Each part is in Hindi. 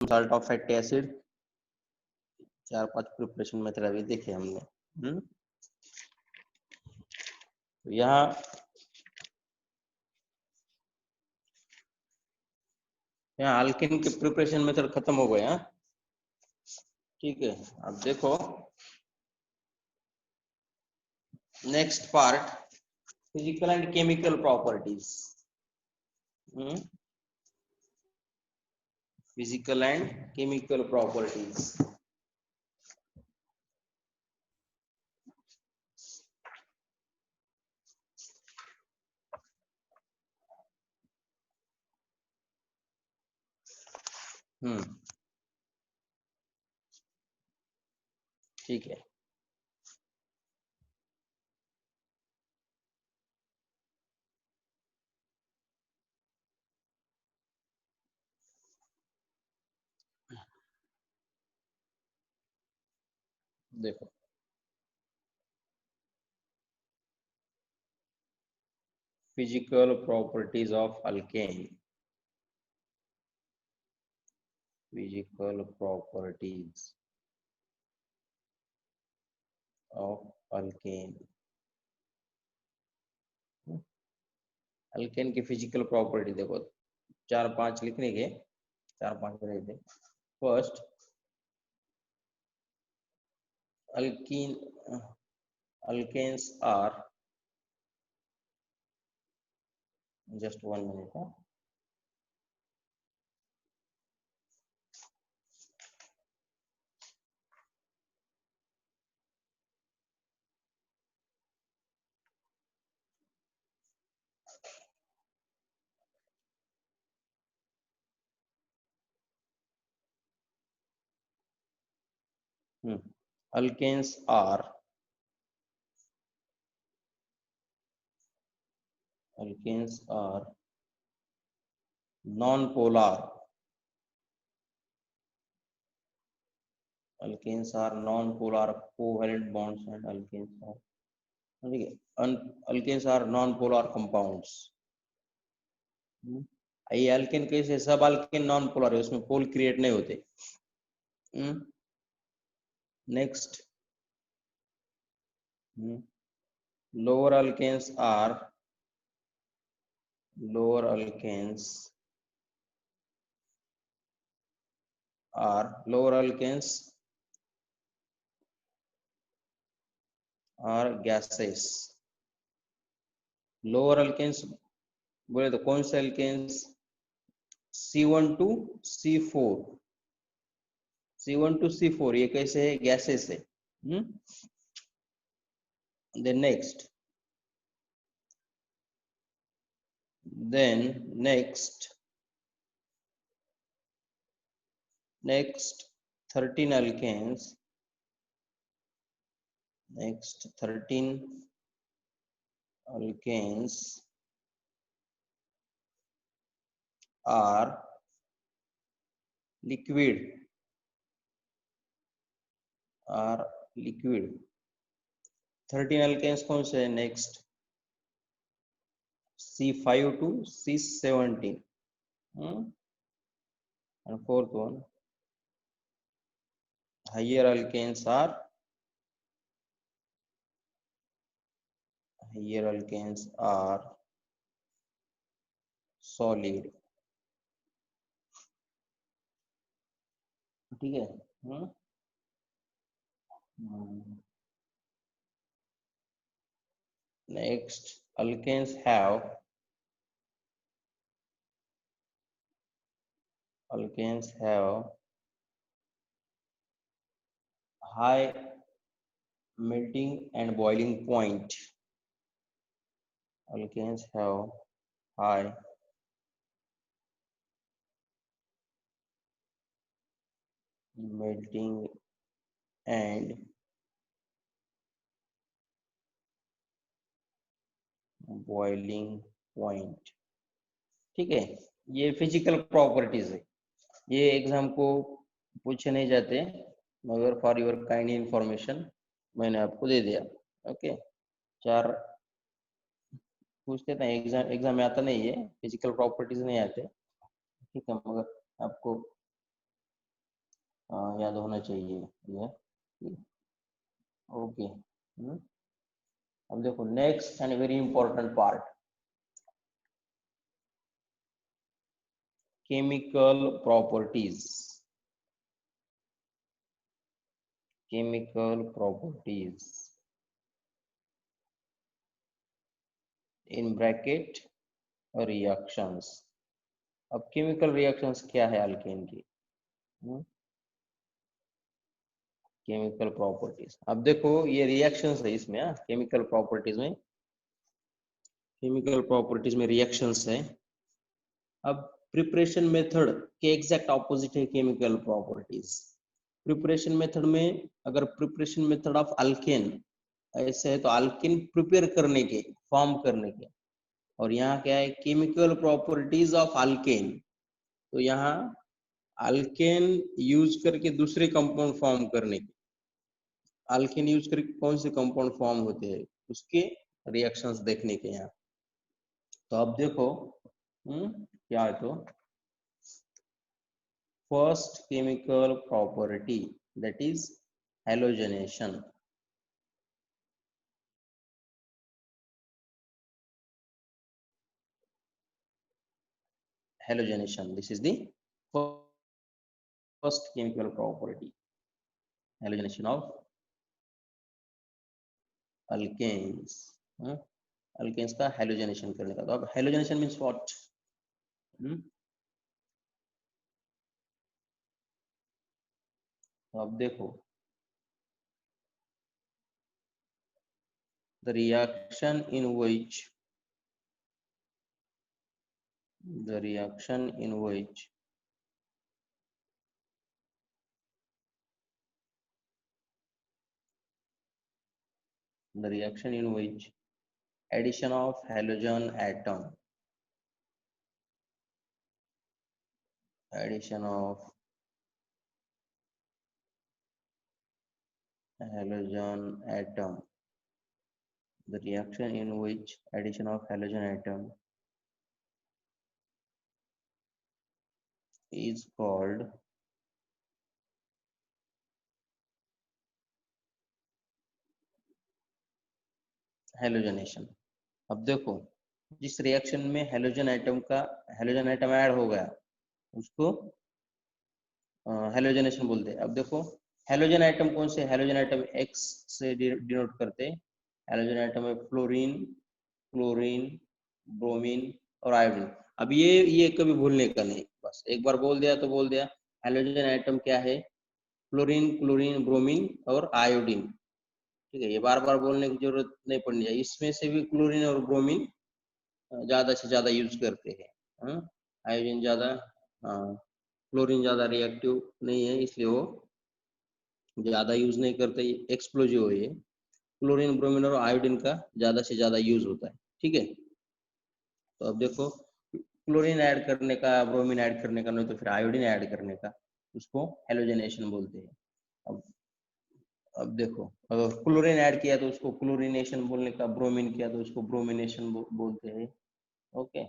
Salt of fatty acid, 4-5 preparation method अभी देखे हमने। यहाँ अल्केन के प्रिपरेशन मेथड खत्म हो गए। ठीक है, अब देखो next part, physical and chemical properties. Physical and chemical properties. ठीक है, देखो physical properties of alkene. Physical properties of alkene. Alkene की फिजिकल प्रॉपर्टी देखो, 4-5 लिखने के, 4-5 लिख दे। First, alkenes are, just 1 minute. Alkenes are non-polar. Alkenes are non-polar covalent bonds and alkenes are non-polar compounds. ये अल्केन कैसे, सब अल्केन नॉन पोलर है, उसमें पोल क्रिएट नहीं होते। Next, lower alkanes are gases. Lower alkanes बोले तो कौन से alkanes? C1 to C4, C1 to C4 ये कैसे है? गैसेस है। then next 13 alkanes, are liquid. 13 alkanes कौन से है? Next C5 to C17, and fourth one, higher alkanes are solid. ठीक है। Next, alkanes have high melting and boiling point. Alkanes have high melting and boiling point. ठीक है, ये फिजिकल प्रॉपर्टीज है, ये एग्जाम को पूछे नहीं जाते, मगर फॉर योर काइंड इंफॉर्मेशन मैंने आपको दे दिया। ओके, 4 पूछते थे, एग्जाम में आता नहीं है, फिजिकल प्रॉपर्टीज नहीं आते। ठीक है, मगर आपको याद होना चाहिए ये। ओके। अब देखो next and very important part, chemical properties. Chemical properties in bracket reactions. अब केमिकल रिएक्शंस क्या है अल्केन की? केमिकल प्रॉपर्टीज, अब देखो ये रिएक्शंस है इसमें, केमिकल प्रॉपर्टीज में, केमिकल प्रॉपर्टीज में रिएक्शंस है। अब प्रिपरेशन मेथड के एग्जैक्ट ऑपोजिट है केमिकल प्रॉपर्टीज। प्रिपरेशन मेथड में, अगर प्रिपरेशन मेथड ऑफ अल्केन ऐसे है तो अल्केन प्रिपेयर करने के, फॉर्म करने के, और यहाँ क्या है, केमिकल प्रॉपर्टीज ऑफ अल्केन। तो यहाँ अल्केन यूज करके दूसरे कंपाउंड फॉर्म करने के, अल्केन यूज करके कौन से कंपाउंड फॉर्म होते हैं उसके रिएक्शंस देखने के यहाँ। तो अब देखो क्या है, तो first chemical property that is halogenation. Halogenation, this is the first chemical property, halogenation of alkanes. alkanes का halogenation करने का। तो अब halogenation means what? तो अब देखो, the reaction in which the reaction in which the reaction in which addition of halogen atom, addition of halogen atom, the reaction in which addition of halogen atom is called halogenation. अब देखो, जिस रिएक्शन में हेलोजन एटम ऐड हो गया उसको हेलोजनेशन बोलते हैं। अब देखो हेलोजन एटम कौन से, हेलोजन एटम एक्स से डिनोट करते हैं। हेलोजन एटम है फ्लोरीन, क्लोरीन, ब्रोमीन और आयोडीन। अब ये कभी भूलने का नहीं, बस एक बार बोल दिया तो बोल दिया। हेलोजन एटम क्या है? फ्लोरीन, क्लोरीन, ब्रोमीन और आयोडीन। ठीक है, ये बार बार बोलने की जरूरत नहीं पड़नी चाहिए। इसमें से भी क्लोरीन और ब्रोमीन ज्यादा से ज्यादा यूज करते हैं। आयोडीन ज्यादा, हाँ, क्लोरीन ज्यादा रिएक्टिव नहीं है इसलिए वो ज्यादा यूज नहीं करते, एक्सप्लोजिव है ये। क्लोरीन, ब्रोमीन और आयोडीन का ज्यादा से ज्यादा यूज होता है। ठीक है, तो अब देखो क्लोरीन ऐड करने का, ब्रोमीन ऐड करने का, नहीं तो फिर आयोडीन ऐड करने का, उसको हेलोजनेशन बोलते हैं। अब अब देखो, अगर क्लोरीन ऐड किया तो उसको क्लोरीनेशन बोलने का, ब्रोमीन किया तो उसको ब्रोमिनेशन बोलते हैं। ओके,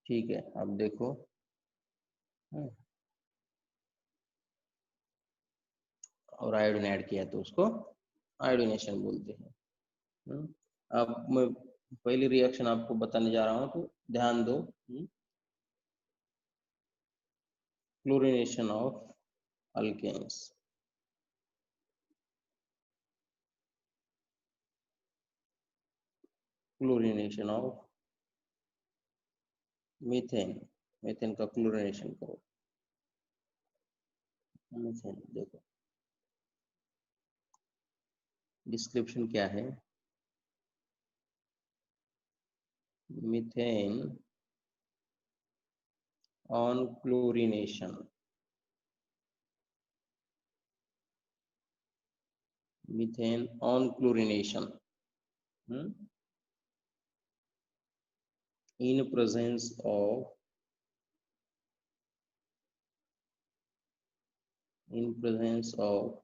ठीक है। अब देखो, और आयोडीन ऐड किया तो उसको आयोडीनेशन बोलते हैं। अब मैं पहली रिएक्शन आपको बताने जा रहा हूँ, तो ध्यान दो। Chlorination of alkanes, chlorination of methane, methane का क्लोरीनेशन करो। मीथेन देखो डिस्क्रिप्शन क्या है, methane on chlorination, methane on chlorination in presence of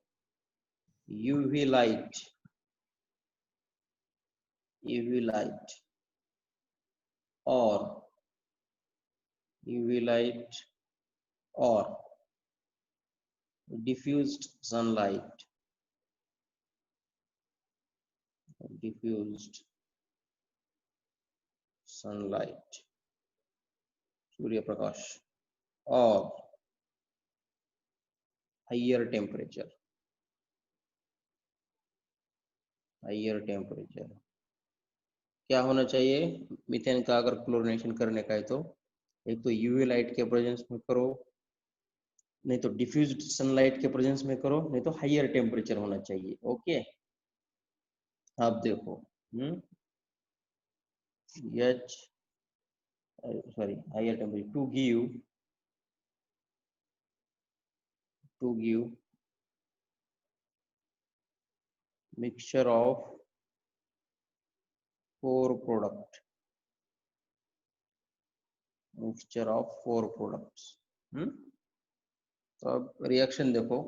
UV light, UV light or UV light or diffused sunlight, diffused sunlight, Surya Prakash, और हाइयर टेम्परेचर, हाइयर टेम्परेचर क्या होना चाहिए मीथेन का? अगर क्लोरिनेशन करने का है तो एक तो यूवी लाइट के प्रेजेंस में करो, नहीं तो डिफ्यूज्ड सनलाइट के प्रेजेंस में करो, नहीं तो हाइयर टेम्परेचर होना चाहिए। ओके, आप देखो H sorry higher temperature to give mixture of four product, mixture of four products. तो अब रिएक्शन देखो,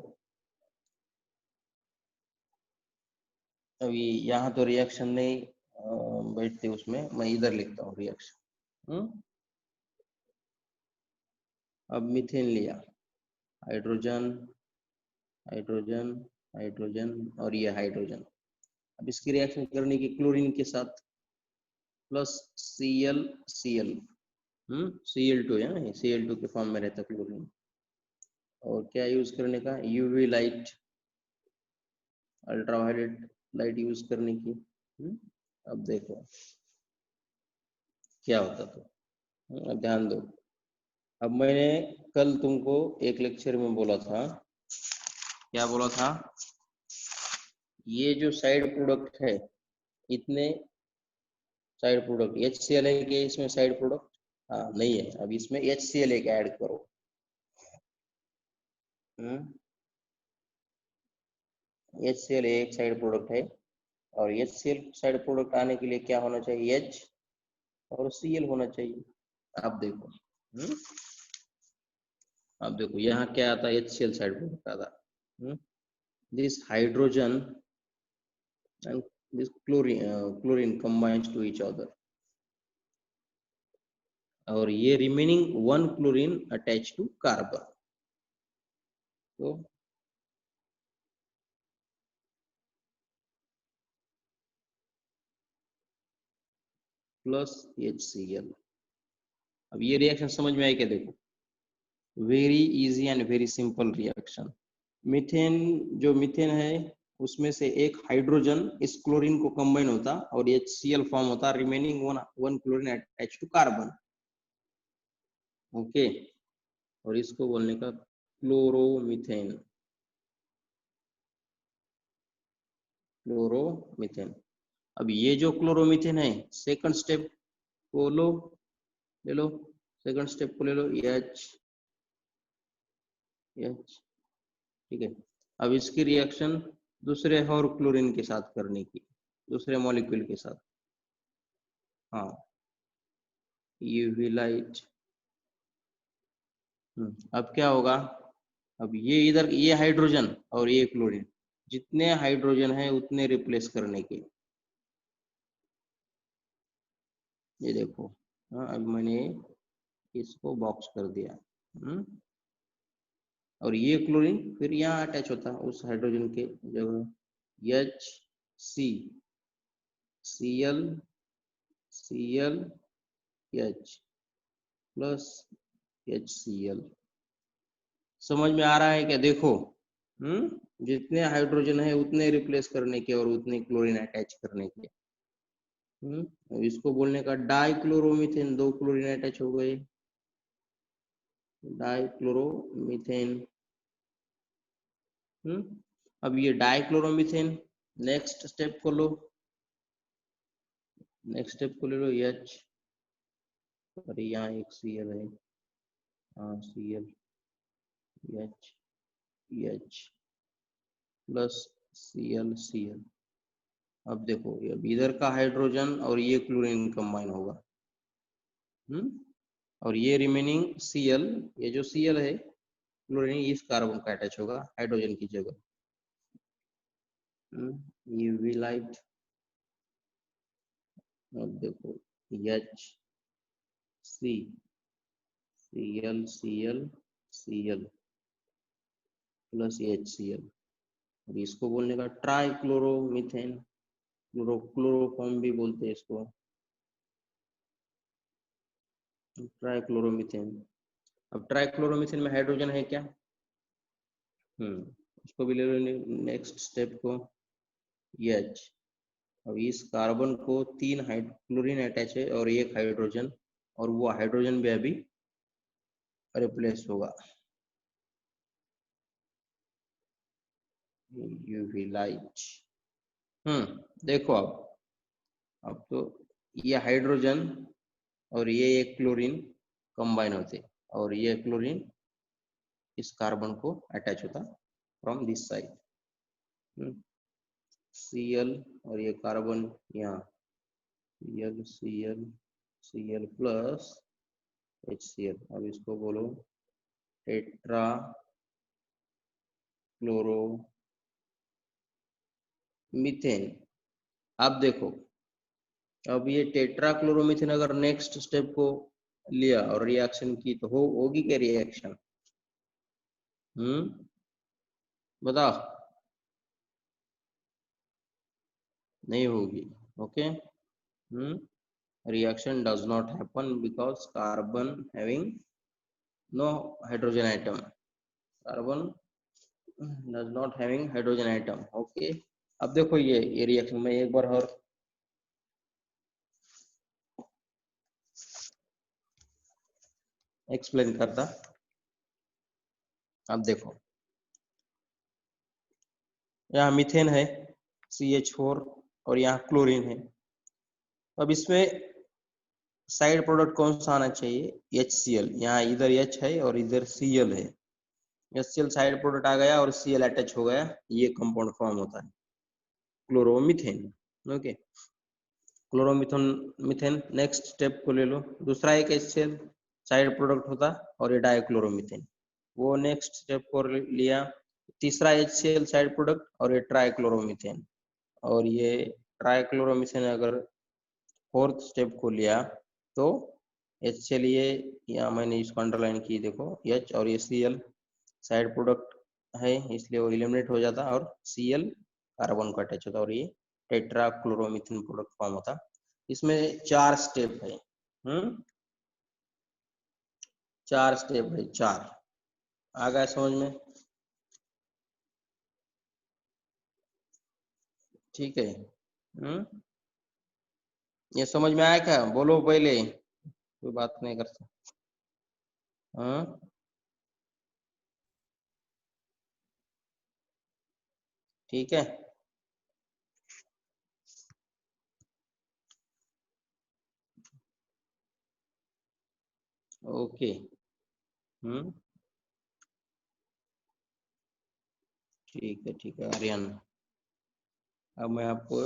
अभी यहाँ तो रिएक्शन नहीं बैठते उसमें, मैं इधर लिखता हूँ रिएक्शन। अब मीथेन लिया, हाइड्रोजन, हाइड्रोजन, हाइड्रोजन और ये हाइड्रोजन। अब इसकी रिएक्शन करने की क्लोरीन के साथ, प्लस Cl Cl, Cl2 है ना, Cl2 के फॉर्म में रहता क्लोरीन। और क्या यूज करने का? UV light, ultraviolet light use करने की। अब देखो क्या होता तो, अब ध्यान दो। अब मैंने कल तुमको एक लेक्चर में बोला था, क्या बोला था? ये जो साइड प्रोडक्ट है, इतने साइड प्रोडक्ट HCl है कि इसमें साइड प्रोडक्ट? हाँ नहीं है। अब इसमें HCl एक ऐड करो। HCl एक साइड प्रोडक्ट है, और HCl साइड प्रोडक्ट आने के लिए क्या होना चाहिए? H और Cl होना चाहिए। आप देखो, आप देखो यहाँ क्या आता है? HCl साइड प्रोडक्ट आता। This hydrogen and this chlorine combines to each other, और ये remaining one chlorine attach to carbon. तो प्लस HCl। अब ये रिएक्शन समझ में आई क्या? देखो, very easy and very simple reaction. Methane, जो मीथेन है उसमें से एक हाइड्रोजन इस क्लोरीन को कंबाइन होता और HCl फॉर्म होता, remaining one chlorine attach to carbon. Okay, और इसको बोलने का क्लोरोमीथेन, क्लोरोमीथेन। अब ये जो क्लोरोमीथेन है, सेकंड स्टेप को लो, ले लो, सेकंड स्टेप को ले लो, H H, ठीक है। अब इसकी रिएक्शन दूसरे और क्लोरीन के साथ करने की, दूसरे मॉलिक्यूल के साथ। हाँ, यूवी लाइट। अब क्या होगा? अब ये इधर ये हाइड्रोजन और ये क्लोरीन, जितने हाइड्रोजन है उतने रिप्लेस करने के। ये देखो, हाँ अब मैंने इसको बॉक्स कर दिया। और ये क्लोरीन फिर यहाँ अटैच होता है उस हाइड्रोजन के जगह, H C, Cl Cl H plus HCl। समझ में आ रहा है क्या? देखो, जितने हाइड्रोजन है उतने रिप्लेस करने के और उतने क्लोरीन अटैच करने के। इसको बोलने का डाइक्लोरोमीथेन, दो क्लोरीन अटैच हो गए, डाइक्लोरोमीथेन। अब ये डाइक्लोरोमीथेन, नेक्स्ट स्टेप को लो, नेक्स्ट स्टेप को ले लो H, अरे यहाँ एक Cl है, हाँ Cl H H plus Cl। अब देखो, ये इधर का हाइड्रोजन और ये क्लोरीन कंबाइन होगा, और ये रिमेनिंग Cl, ये जो Cl है क्लोरीन इस कार्बन का अटैच होगा हाइड्रोजन की जगह। यूवी लाइट, अब देखो H C Cl Cl Cl, plus HCl। और इसको बोलने का ट्राइक्लोरोमीथेन, क्लोरोफॉर्म भी बोलते हैं इसको, ट्राइक्लोरोमीथेन। अब ट्राइक्लोरोमीथेन में हाइड्रोजन है क्या? उसको भी ले लो नेक्स्ट स्टेप को, H। अब इस कार्बन को 3 क्लोरीन अटैच है और 1 हाइड्रोजन, और वो हाइड्रोजन भी अभी रिप्लेस होगा यूवी लाइट। देखो अब तो ये हाइड्रोजन और ये एक क्लोरीन कंबाइन होते, और ये क्लोरीन इस कार्बन को अटैच होता फ्रॉम दिस साइड, Cl, और ये कार्बन यहाँ Cl Cl Cl plus HCl। अब इसको बोलो टेट्रा क्लोरोमीथेन। अब देखो, अब ये टेट्रा क्लोरोमीथेन अगर नेक्स्ट स्टेप को लिया और रिएक्शन की तो होगी क्या रिएक्शन? बताओ। नहीं होगी। Okay. reaction does not happen because carbon having no hydrogen atom, carbon does not having hydrogen atom। Okay. अब देखो ये रिएक्शन में एक बार और एक्सप्लेन करता। अब देखो, यहाँ मीथेन है CH4 और यहाँ क्लोरीन है। अब इसमें साइड प्रोडक्ट कौन सा आना चाहिए? HCl। यहाँ इधर H है और इधर Cl है। HCl साइड प्रोडक्ट आ गया और Cl अटैच हो गया, ये कंपाउंड फॉर्म होता है chloromethane. Okay, chloromethane methane. Next step को ले लो, दूसरा एक HCl साइड प्रोडक्ट होता और ये डाइक्लोरोमीथेन, वो नेक्स्ट स्टेप को लिया। तीसरा HCl साइड प्रोडक्ट और ये ट्राइक्लोरोमीथेन, और ये ट्राइक्लोरोमीथेन अगर फोर्थ स्टेप को लिया तो HCl, ये यहाँ मैंने इसको अंडरलाइन की, देखो H और ये Cl साइड प्रोडक्ट है इसलिए वो एलिमिनेट हो जाता और Cl कार्बन को अटैच होता और ये टेट्रा क्लोरोमीथेन प्रोडक्ट फॉर्म होता। इसमें 4 स्टेप है। 4 स्टेप है, 4। आ गया समझ में? ठीक है। ये समझ में आया क्या? बोलो पहले, कोई बात नहीं करता। ठीक है। ओके। ठीक है आर्यन। अब मैं आपको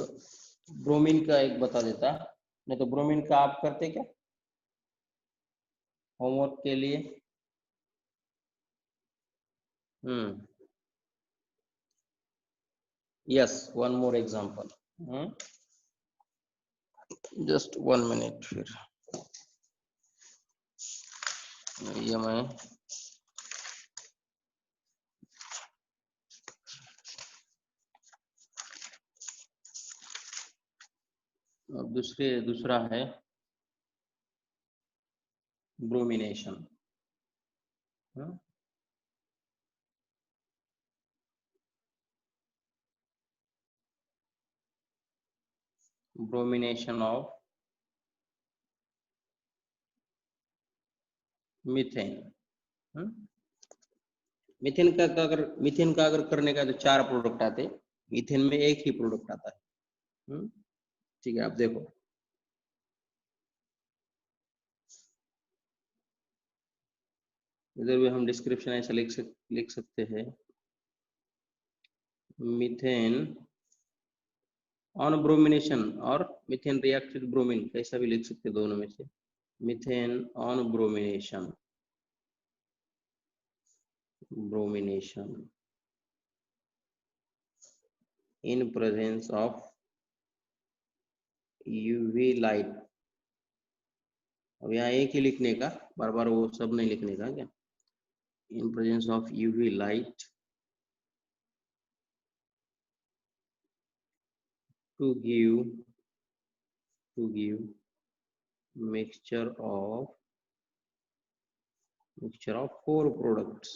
ब्रोमीन का एक बता देता, नहीं तो ब्रोमीन का आप करते क्या होमवर्क के लिए? Yes, one more example. Just 1 minute. फिर ये मैं अब दूसरा है bromination. Bromination of methane. Methane का अगर करने का तो 4 प्रोडक्ट आते, मीथेन में एक ही प्रोडक्ट आता है। ठीक है, आप देखो इधर भी हम डिस्क्रिप्शन ऐसा लिख सकते हैं, मीथेन ऑन ब्रोमिनेशन और मीथेन रिएक्ट विद ब्रोमीन, कैसा भी लिख सकते हैं दोनों में से। Methane on bromination in presence of UV light. अब यहाँ एक ही लिखने का, बार बार वो सब नहीं लिखने का क्या? In presence of UV light to give mixture of four products.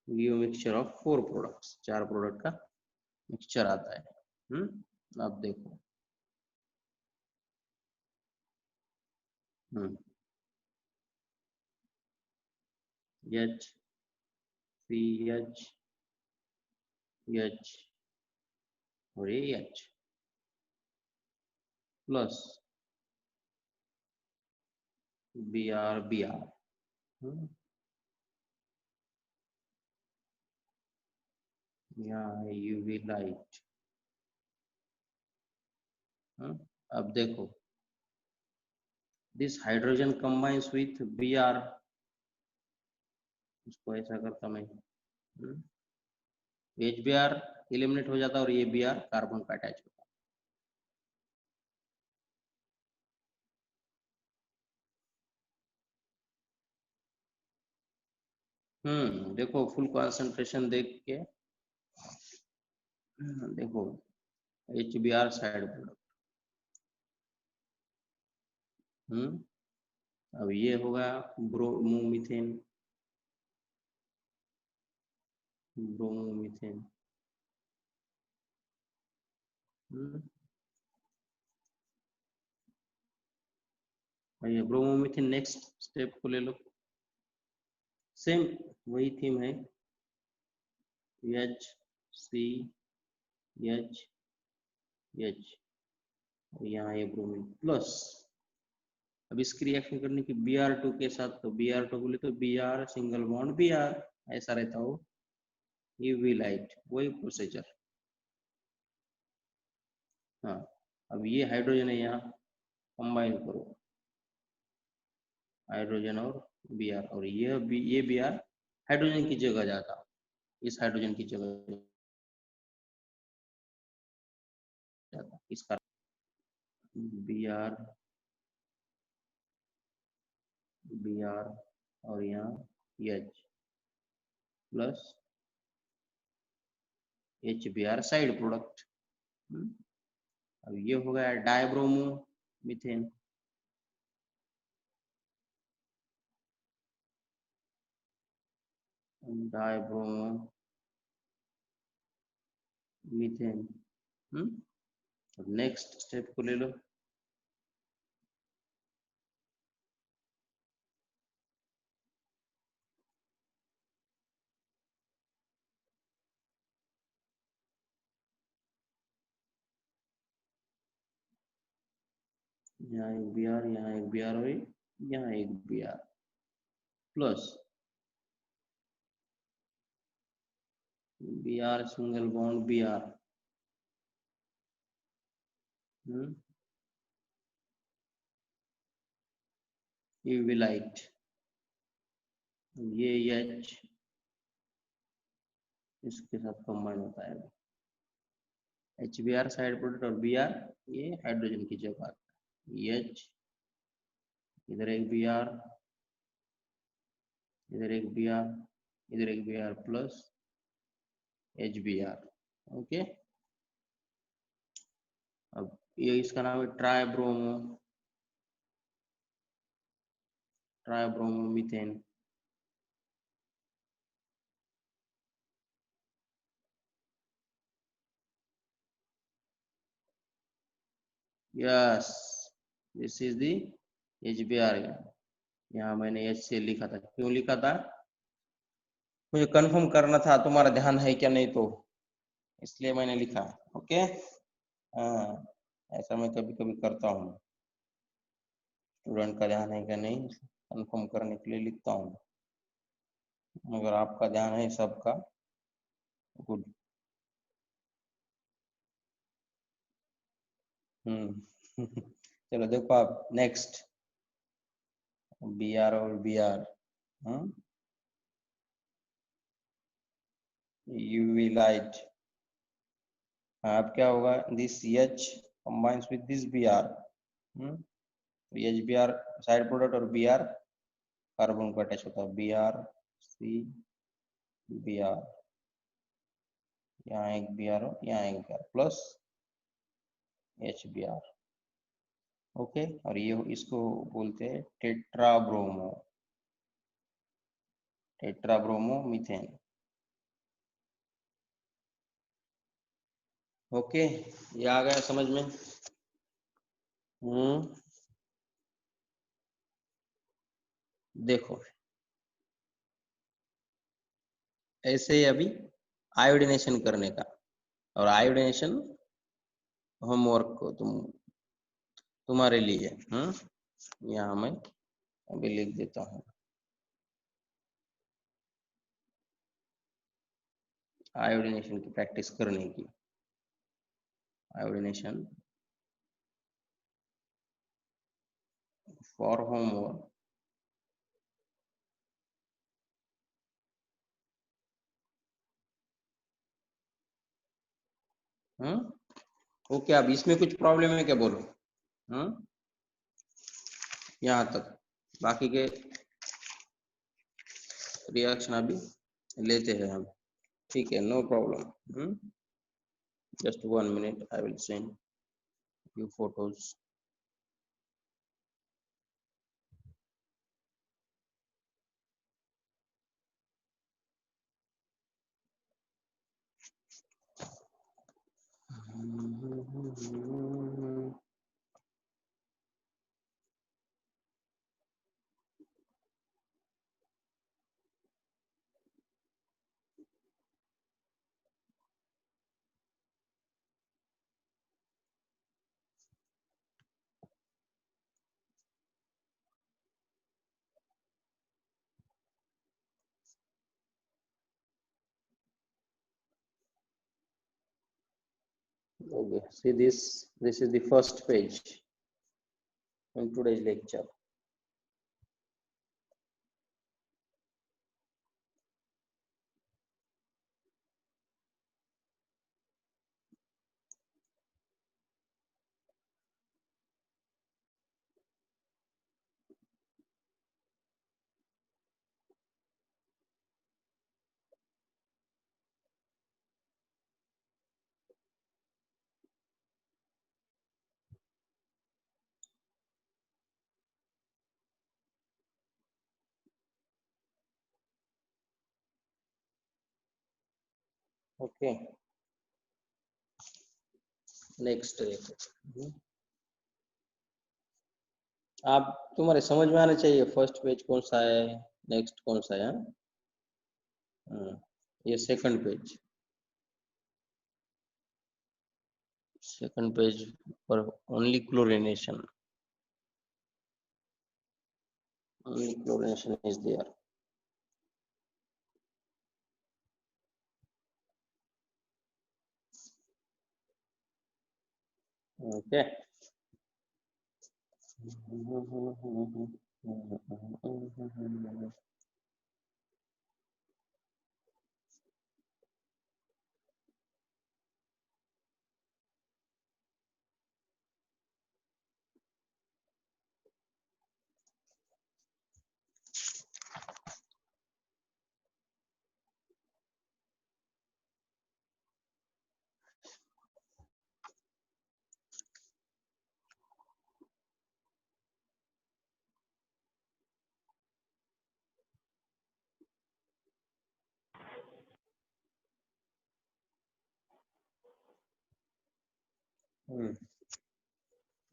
Give mixture of four products. चार प्रोडक्ट का मिक्सचर आता है. अब देखो. H CH H और ये H प्लस Br. यहाँ UV लाइट. अब देखो, this hydrogen combines with Br. इसको ऐसा करता मैं. HBr एलिमिनेट हो जाता और ये Br कार्बन का अटैच होता. देखो फुल कंसंट्रेशन देख के देखो HBr साइड प्रोडक्ट. अब ये होगा ब्रोमोमीथेन. ये ब्रोमोमीथेन नेक्स्ट स्टेप को ले लो. सेम वही थीम है. H C H H और यहाँ ये ब्रोमीन प्लस. अब इसकी रिएक्शन करने की Br2 के साथ, तो Br2 बोले तो Br सिंगल बॉन्ड Br ऐसा रहता हो. UV लाइट वही प्रोसीजर. हाँ, अब ये हाइड्रोजन है, यहाँ कंबाइन करो हाइड्रोजन और Br, और ये Br हाइड्रोजन की जगह जाता, इस हाइड्रोजन की जगह जाता. इसका Br और यहाँ H plus HBr side product. अब ये हो गया dibromo methane. Dibromo methane. Next step को ले लो. यहाँ एक Br, यहाँ एक Br और यहाँ एक Br plus Br single bond Br. UV light. ये H इसके साथ कंबाइन होता है. HBr साइड प्रोडक्ट और Br ये हाइड्रोजन की जगह आता है. H इधर एक Br, इधर एक Br, इधर एक Br प्लस HBr. ओके. अब ये इसका नाम है tribromomethane. Yes, this is the HBr. यहाँ मैंने H से लिखा था. क्यों लिखा था? मुझे कंफर्म करना था तुम्हारा ध्यान है क्या नहीं, तो इसलिए मैंने लिखा. ओके. हाँ, ऐसा मैं कभी कभी करता हूँ. स्टूडेंट का ध्यान है क्या नहीं कंफर्म करने के लिए लिखता हूँ. अगर आपका ध्यान है सबका, गुड. चलो देखो आप नेक्स्ट. Br और Br. UV light. अब क्या होगा? This H combines with this Br. HBr side product और Br कार्बन को अटैच होता है. Br C बी आर, यहाँ एक बी आर हो, यहाँ एक B R plus H B R. Okay, और ये इसको बोलते हैं टेट्राब्रोमो, टेट्राब्रोमो मीथेन। ओके, ये आ गया समझ में? देखो ऐसे ही अभी आयोडिनेशन करने का, और आयोडिनेशन होमवर्क को तुम्हारे लिए। यहाँ मैं अभी लिख देता हूँ, आयोडिनेशन की प्रैक्टिस करने की। Iodination for homework. ओके, अब इसमें कुछ प्रॉब्लम है क्या बोलो? यहाँ तक, बाकी के रिएक्शन अभी लेते हैं हम, ठीक है, no problem. Just 1 minute, I will send you photos. Okay, see this is the first page in today's lecture. Okay, next देखो। आप तुम्हारे समझ में आना चाहिए फर्स्ट पेज कौन सा है, नेक्स्ट कौन सा है। ये सेकंड पेज, सेकंड पेज पर only chlorination, only chlorination is there. Okay,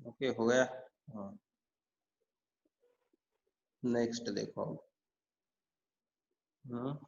okay हो गया। हाँ, नेक्स्ट देखो। हाँ,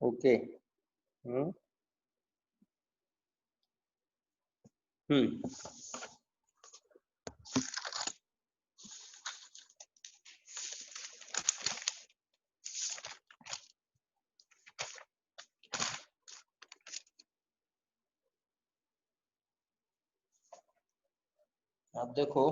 ओके। हम्म हम्म आप देखो,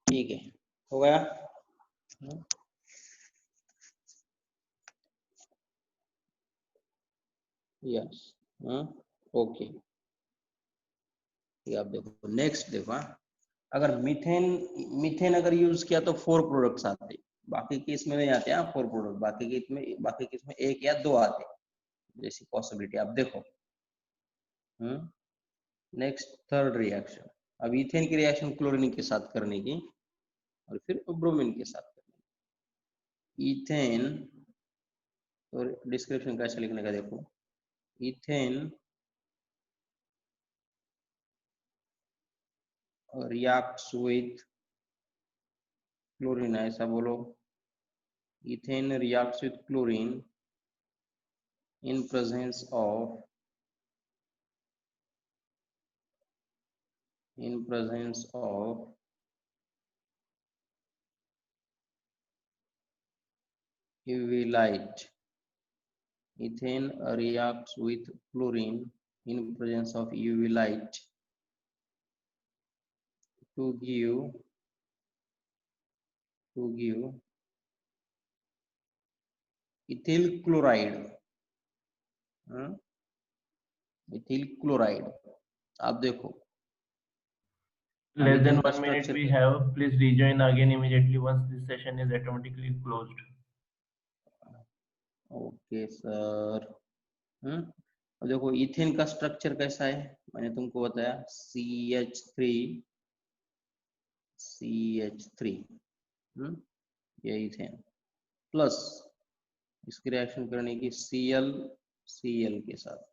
ठीक है, हो गया। यस। ओके, ये आप देखो, नेक्स्ट देखो, अगर मीथेन, मीथेन अगर यूज किया तो 4 प्रोडक्ट्स आते, बाकी केस में नहीं आते हैं 4 प्रोडक्ट, बाकी केस में 1 या 2 आते, जैसी पॉसिबिलिटी आप देखो। नेक्स्ट थर्ड रिएक्शन, अब इथेन की रिएक्शन क्लोरीन के साथ करने की, और फिर ब्रोमीन के साथ करने की। इथेन, तो डिस्क्रिप्शन कैसे लिखने का देखो, इथेन रिएक्ट्स विथ क्लोरीन, ऐसा बोलो, ethane reacts with chlorine in presence of, in presence of UV light. Ethane reacts with chlorine in presence of UV light to give ethyl chloride. ethyl chloride, आप देखो, अब Less than इथेन का 1 minute structure, we have. Please rejoin again immediately once this session is automatically closed. Okay sir. अब देखो इथेन का स्ट्रक्चर कैसा है, मैंने तुमको बताया, CH3, ये इथेन प्लस इसकी रिएक्शन करने की Cl के साथ,